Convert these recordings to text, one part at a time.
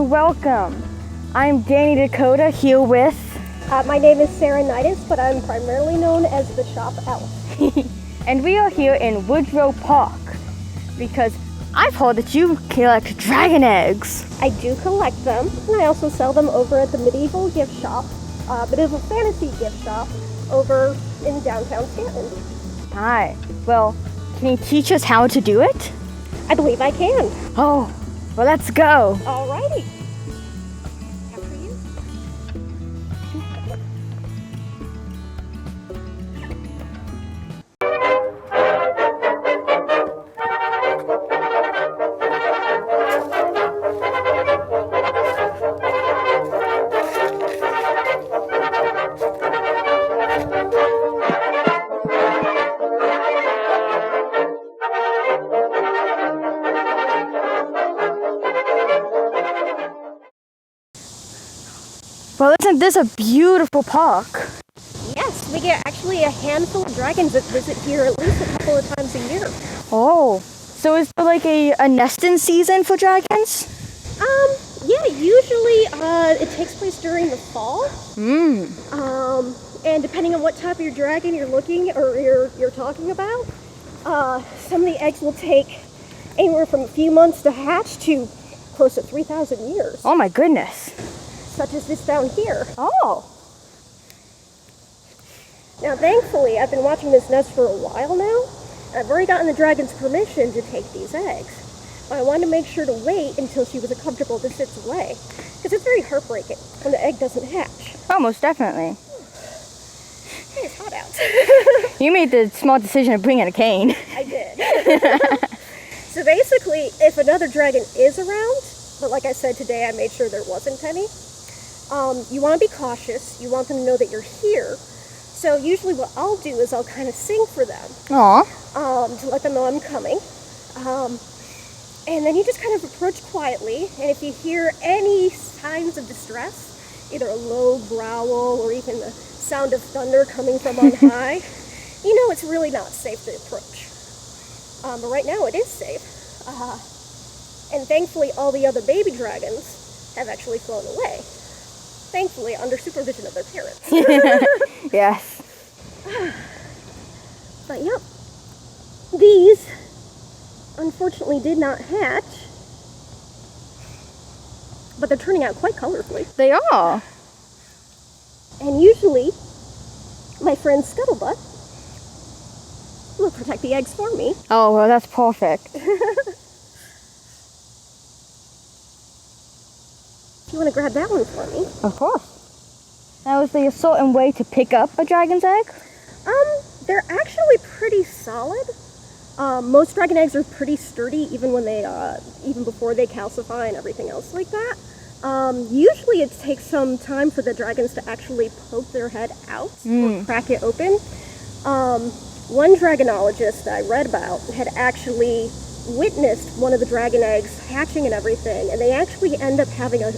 Welcome. I'm Dani Dakota here with... my name is Cerynitis, but I'm primarily known as the Shoppe Elf. And we are here in Woodrow Park because I've heard that you collect dragon eggs. I do collect them, and I also sell them over at the Medieval Gift Shop, Medieval Fantasy Gift Shop over in downtown Staunton. Hi. Well, can you teach us how to do it? I believe I can. Oh, well, let's go. Alrighty. Well, isn't this a beautiful park? Yes, we get actually a handful of dragons that visit here at least a couple of times a year. Oh, so is there like a nesting season for dragons? Yeah, usually it takes place during the fall. And depending on what type of your dragon you're looking or you're talking about, some of the eggs will take anywhere from a few months to hatch to close to 3,000 years. Oh my goodness. Such as this down here. Oh. Now, thankfully, I've been watching this nest for a while now. I've already gotten the dragon's permission to take these eggs. But I wanted to make sure to wait until she was comfortable to sit away. Because it's very heartbreaking when the egg doesn't hatch. Oh, most definitely. It's hot out. You made the smart decision of bringing a cane. I did. So basically, if another dragon is around, but like I said today, I made sure there wasn't any, you want to be cautious. You want them to know that you're here. So usually what I'll do is I'll kind of sing for them. Aw. To let them know I'm coming. And then you just kind of approach quietly. And if you hear any signs of distress, either a low growl or even the sound of thunder coming from on high, you know it's really not safe to approach. But right now it is safe. And thankfully all the other baby dragons have actually flown away. Thankfully, under supervision of their parents. Yes. But yep, these unfortunately did not hatch, but they're turning out quite colorfully. They are. And usually, my friend Scuttlebutt will protect the eggs for me. Oh, well, that's perfect. If you want to grab that one for me. Of course. Now, is there a certain way to pick up a dragon's egg? They're actually pretty solid. Most dragon eggs are pretty sturdy, even when they, even before they calcify and everything else like that. Usually it takes some time for the dragons to actually poke their head out or crack it open. One dragonologist I read about had actually witnessed one of the dragon eggs hatching and everything, and they actually end up having a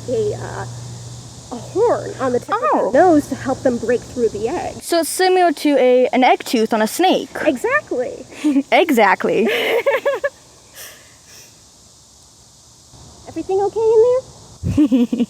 horn on the tip of their nose to help them break through the egg. So it's similar to an egg tooth on a snake. Exactly. Exactly. Everything okay in there?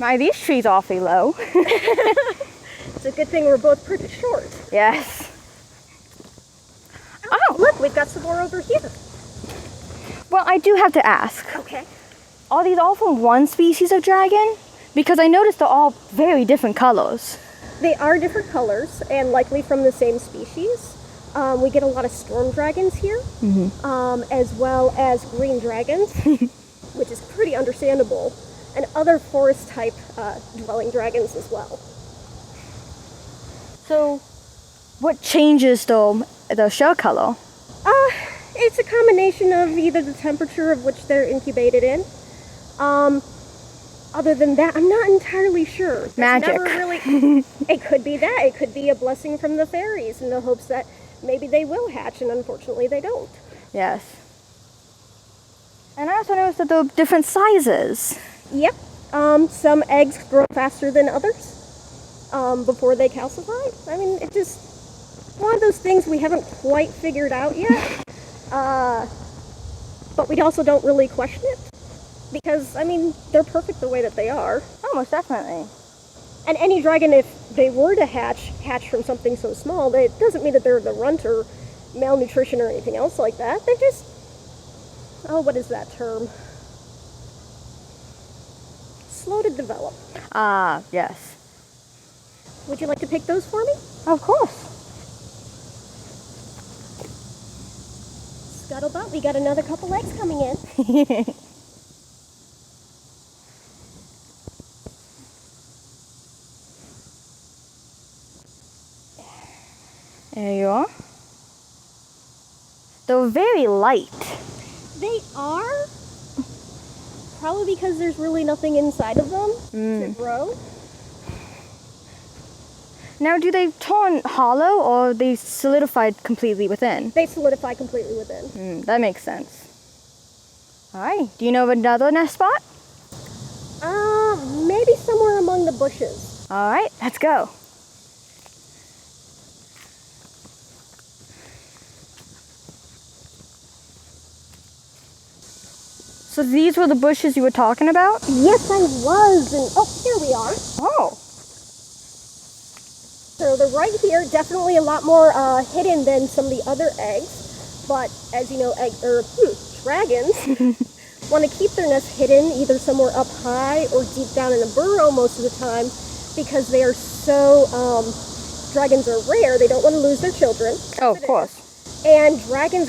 My, these trees are awfully low. It's a good thing we're both pretty short. Yes. Oh, look, we've got some more over here. Well, I do have to ask. Okay. Are these all from one species of dragon? Because I noticed they're all very different colors. They are different colors and likely from the same species. We get a lot of storm dragons here, as well as green dragons, which is pretty understandable, and other forest type dwelling dragons as well. So, what changes the shell color? It's a combination of either the temperature of which they're incubated in. Other than that, I'm not entirely sure. That's Magic. Never really, it could be that. It could be a blessing from the fairies in the hopes that maybe they will hatch, and unfortunately they don't. Yes. And I also noticed that they're different sizes. Yep. Some eggs grow faster than others before they calcify. I mean, it's just one of those things we haven't quite figured out yet. But we also don't really question it. Because, I mean, they're perfect the way that they are. Oh, most definitely. And any dragon, if they were to hatch from something so small, it doesn't mean that they're the runt or malnutrition or anything else like that. They're just, oh, what is that term? Slow to develop. Ah, yes. Would you like to pick those for me? Of course. Scuttlebutt, we got another couple eggs coming in. There you are. They're very light. They are. Probably because there's really nothing inside of them to grow. Now, do they turn hollow or are they solidified completely within? They solidify completely within. That makes sense. All right. Do you know of another nest spot? Maybe somewhere among the bushes. All right. Let's go. So these were the bushes you were talking about? Yes, I was. And oh, here we are. Oh. So they're right here. Definitely a lot more hidden than some of the other eggs. But as you know, dragons want to keep their nest hidden either somewhere up high or deep down in a burrow most of the time because they are so, dragons are rare. They don't want to lose their children. Oh, of course. And dragon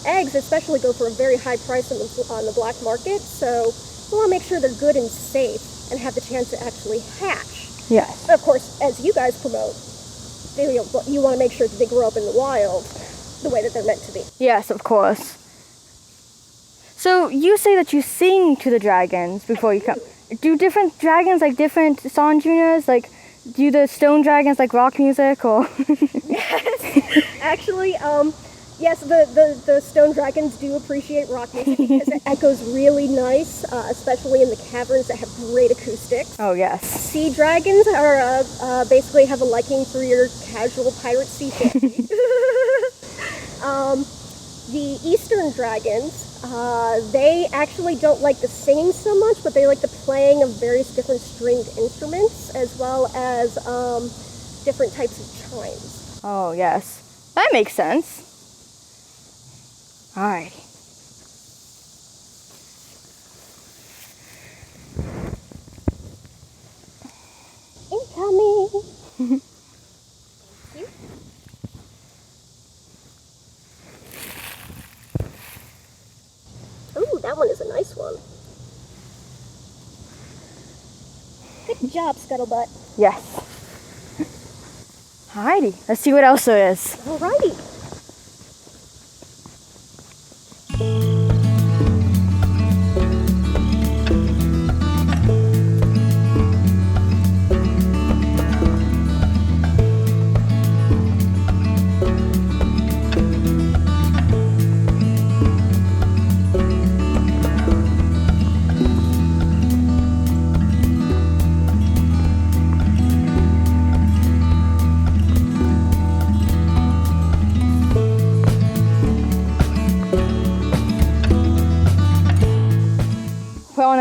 eggs especially go for a very high price on the black market, so we want to make sure they're good and safe and have the chance to actually hatch. Yes. Of course, as you guys promote, you want to make sure that they grow up in the wild the way that they're meant to be. Yes, of course. So you say that you sing to the dragons before you come. Do different dragons like different song tuners? Like, do the stone dragons like rock music or? Yes. Actually, yes, the stone dragons do appreciate rock music because it echoes really nice, especially in the caverns that have great acoustics. Oh, yes. Sea dragons are basically have a liking for your casual pirate sea shanty. The eastern dragons, they actually don't like the singing so much, but they like the playing of various different stringed instruments as well as different types of chimes. Oh, yes. That makes sense. All right. Incoming! Ooh, that one is a nice one. Good job, Scuttlebutt. Yes. Alrighty, let's see what else there is. Alrighty.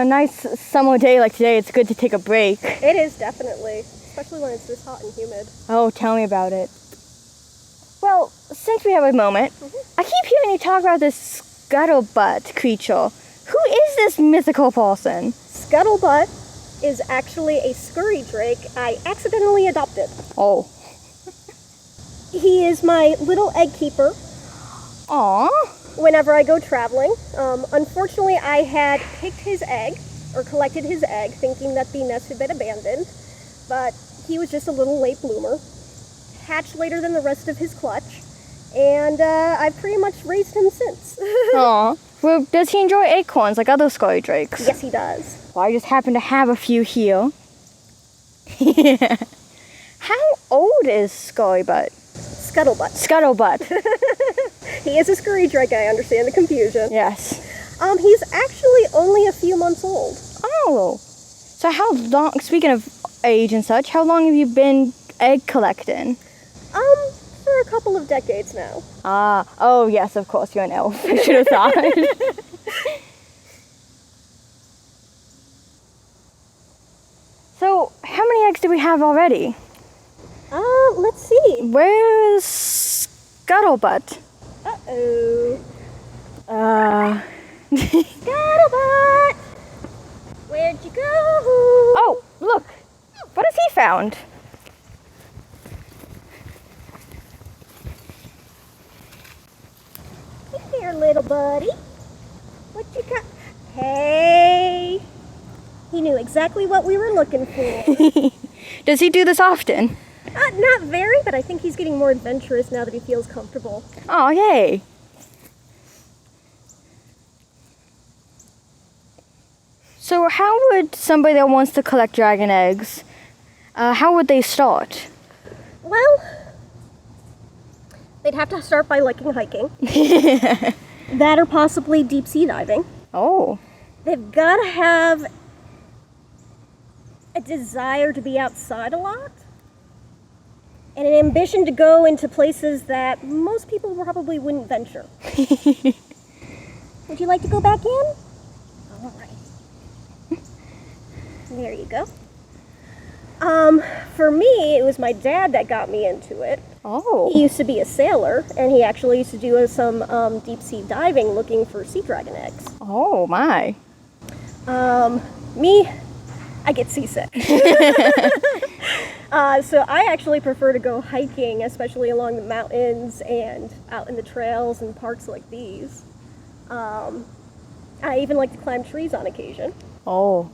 nice summer day like today, it's good to take a break. It is definitely, especially when it's this hot and humid. Oh, tell me about it. Well, since we have a moment, I keep hearing you talk about this scuttlebutt creature. Who is this mythical person? Scuttlebutt is actually a scurry drake I accidentally adopted. Oh. He is my little egg keeper. Aw. Whenever I go traveling. Unfortunately, I had picked his egg, or collected his egg, thinking that the nest had been abandoned, but he was just a little late bloomer. Hatched later than the rest of his clutch, and I've pretty much raised him since. Aw. Well, does he enjoy acorns like other scurry drakes? Yes, he does. Well, I just happen to have a few here. How old is Scuttlebutt? Scuttlebutt. He is a scurry drake, I understand the confusion. Yes. He's actually only a few months old. Oh. So how long, speaking of age and such, how long have you been egg collecting? For a couple of decades now. Ah, oh yes, of course, you're an elf. I should have thought. So, how many eggs do we have already? Let's see. Where's Scuttlebutt? Uh-oh. Scuttlebutt! Where'd you go? Oh, look! What has he found? Hey there, little buddy. What you got? Hey! He knew exactly what we were looking for. Does he do this often? Not very, but I think he's getting more adventurous now that he feels comfortable. Oh, yay! So how would somebody that wants to collect dragon eggs, how would they start? Well, they'd have to start by liking hiking. That or possibly deep sea diving. Oh. They've got to have a desire to be outside a lot. And an ambition to go into places that most people probably wouldn't venture. Would you like to go back in? All right. There you go. For me, it was my dad that got me into it. Oh. He used to be a sailor, and he actually used to do some deep sea diving looking for sea dragon eggs. Oh, my. Me, I get seasick. So I actually prefer to go hiking, especially along the mountains and out in the trails and parks like these. I even like to climb trees on occasion. Oh.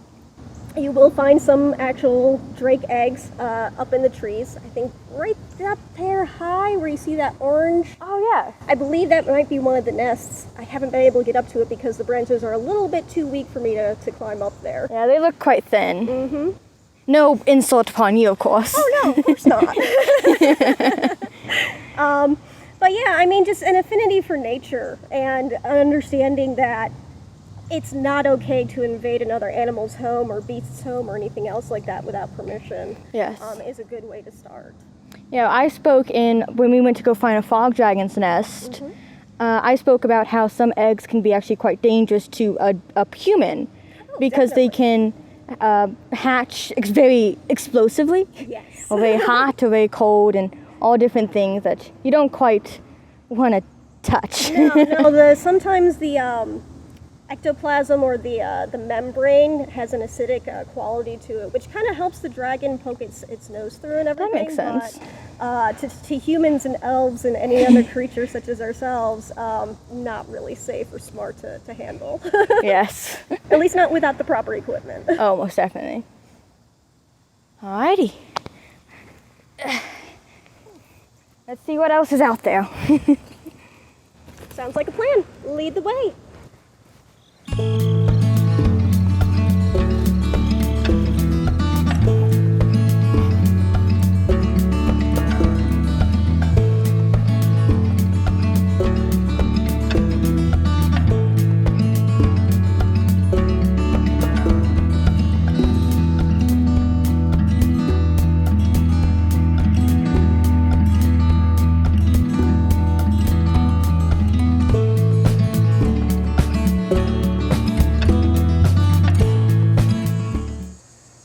You will find some actual drake eggs up in the trees. I think right up there high where you see that orange. Oh, yeah. I believe that might be one of the nests. I haven't been able to get up to it because the branches are a little bit too weak for me to climb up there. Yeah, they look quite thin. Mm-hmm. No insult upon you, of course. Oh, no, of course not. But yeah, I mean, just an affinity for nature and understanding that it's not okay to invade another animal's home or beast's home or anything else like that without permission. Yes. Is a good way to start. Yeah, I spoke when we went to go find a fog dragon's nest, I spoke about how some eggs can be actually quite dangerous to a human because definitely. they can hatch very explosively, Yes. or very hot or very cold, and all different things that you don't quite want to touch. No, sometimes the ectoplasm or the membrane has an acidic quality to it, which kind of helps the dragon poke its nose through and everything. That makes sense. But to humans and elves and any other creature such as ourselves, not really safe or smart to handle. Yes. At least not without the proper equipment. Oh, most definitely. Alrighty. Let's see what else is out there. Sounds like a plan. Lead the way.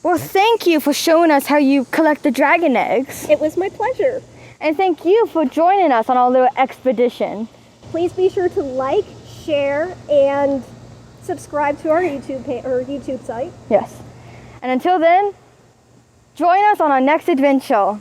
Well, thank you for showing us how you collect the dragon eggs. It was my pleasure. And thank you for joining us on our little expedition. Please be sure to like, share, and subscribe to our YouTube site. Yes. And until then, join us on our next adventure.